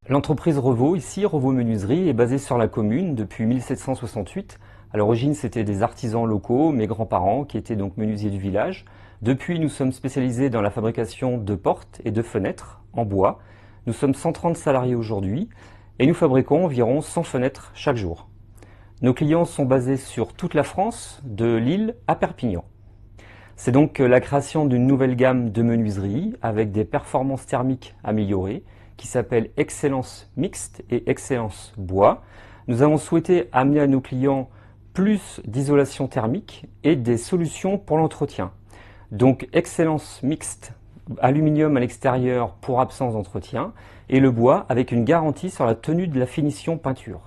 L'entreprise Revaux, ici, Revaux Menuiserie, est basée sur la commune depuis 1768. À l'origine, c'était des artisans locaux, mes grands-parents, qui étaient donc menuisiers du village. Depuis, nous sommes spécialisés dans la fabrication de portes et de fenêtres en bois. Nous sommes 130 salariés aujourd'hui et nous fabriquons environ 100 fenêtres chaque jour. Nos clients sont basés sur toute la France, de Lille à Perpignan. C'est donc la création d'une nouvelle gamme de menuiserie avec des performances thermiques améliorées qui s'appelle Excellence Mixte et Excellence Bois. Nous avons souhaité amener à nos clients plus d'isolation thermique et des solutions pour l'entretien. Donc Excellence Mixte, aluminium à l'extérieur pour absence d'entretien, et le bois avec une garantie sur la tenue de la finition peinture.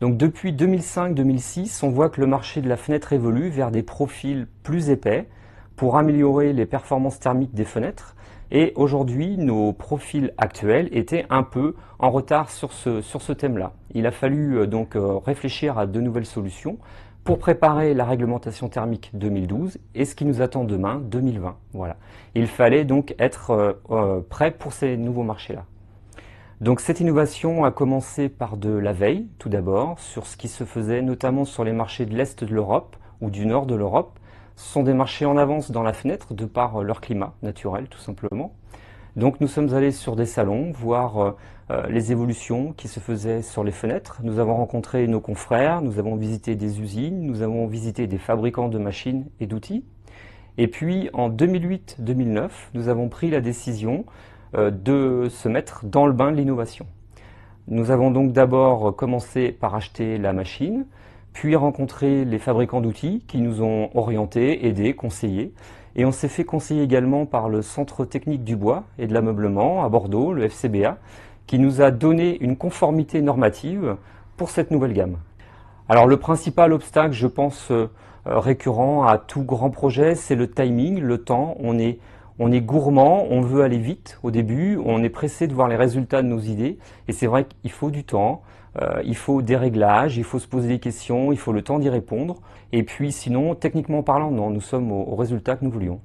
Donc depuis 2005-2006, on voit que le marché de la fenêtre évolue vers des profils plus épais pour améliorer les performances thermiques des fenêtres. Et aujourd'hui, nos profils actuels étaient un peu en retard sur ce thème-là. Il a fallu donc réfléchir à de nouvelles solutions pour préparer la réglementation thermique 2012 et ce qui nous attend demain, 2020. Voilà. Il fallait donc être prêt pour ces nouveaux marchés-là. Donc cette innovation a commencé par de la veille, tout d'abord, sur ce qui se faisait notamment sur les marchés de l'Est de l'Europe ou du Nord de l'Europe. Ce sont des marchés en avance dans la fenêtre de par leur climat naturel, tout simplement. Donc nous sommes allés sur des salons, voir les évolutions qui se faisaient sur les fenêtres. Nous avons rencontré nos confrères, nous avons visité des usines, nous avons visité des fabricants de machines et d'outils. Et puis en 2008-2009, nous avons pris la décision de se mettre dans le bain de l'innovation. Nous avons donc d'abord commencé par acheter la machine, puis rencontré les fabricants d'outils qui nous ont orientés, aidés, conseillés. Et on s'est fait conseiller également par le Centre technique du bois et de l'ameublement à Bordeaux, le FCBA, qui nous a donné une conformité normative pour cette nouvelle gamme. Alors le principal obstacle, je pense, récurrent à tout grand projet, c'est le timing, le temps. On est gourmand, on veut aller vite au début, on est pressé de voir les résultats de nos idées. Et c'est vrai qu'il faut du temps, il faut des réglages, il faut se poser des questions, il faut le temps d'y répondre. Et puis sinon, techniquement parlant, non, nous sommes au résultat que nous voulions.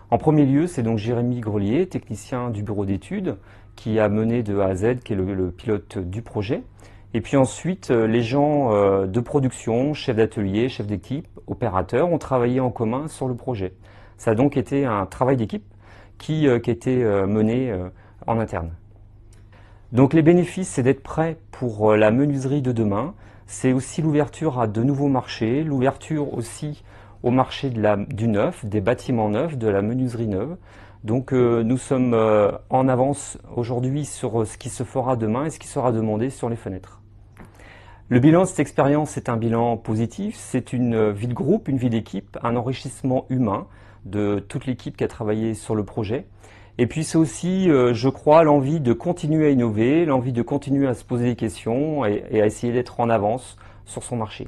En premier lieu, c'est donc Jérémy Grelier, technicien du bureau d'études, qui a mené de A à Z, qui est le pilote du projet. Et puis ensuite, les gens de production, chefs d'atelier, chefs d'équipe, opérateurs, ont travaillé en commun sur le projet. Ça a donc été un travail d'équipe qui a été mené en interne. Donc les bénéfices, c'est d'être prêt pour la menuiserie de demain. C'est aussi l'ouverture à de nouveaux marchés, l'ouverture aussi au marché du neuf, des bâtiments neufs, de la menuiserie neuve. Donc nous sommes en avance aujourd'hui sur ce qui se fera demain et ce qui sera demandé sur les fenêtres. Le bilan de cette expérience est un bilan positif, c'est une vie de groupe, une vie d'équipe, un enrichissement humain de toute l'équipe qui a travaillé sur le projet. Et puis c'est aussi, je crois, l'envie de continuer à innover, l'envie de continuer à se poser des questions et à essayer d'être en avance sur son marché.